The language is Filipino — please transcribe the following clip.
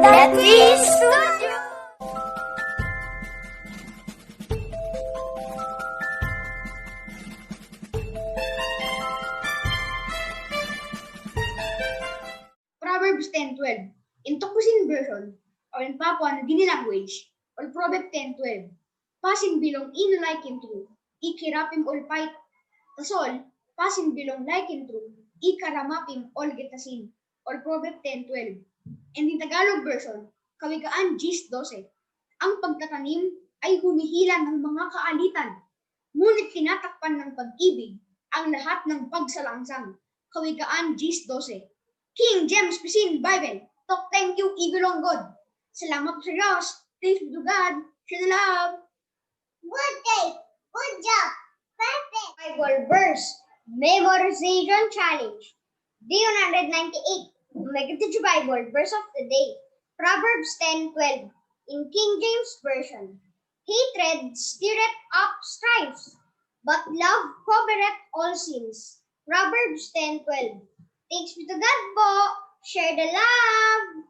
the Three Studious! Proverbs 10:12. In tokpisin version, or in Papua New Guinea language, or Proverbs 10:12. Pasin bilong inalaikin true, ikirapim olpait, tasol, pasin bilong laikin true, ikaramapim olgetasin, or Proverbs 10:12. And in Tagalog version, Kawikaan 10:12. Ang pagtatanim ay humihila ng mga kaalitan, ngunit tinatakpan ng pag-ibig ang lahat ng pagsalangsang. Kawikaan 10:12. King James Pisin Bible. Talk thank you, Igulong God. Salamat sa Diyos. Thanks be to God. Share the love. Good day. Good job. Perfect. Bible verse. Memorization challenge. Day 198. Negative Bible verse of the day. Proverbs 10:12. In King James Version. Hatred stirreth up strifes, but love covereth all sins. Proverbs 10:12. Thanks be to God po. Share the love.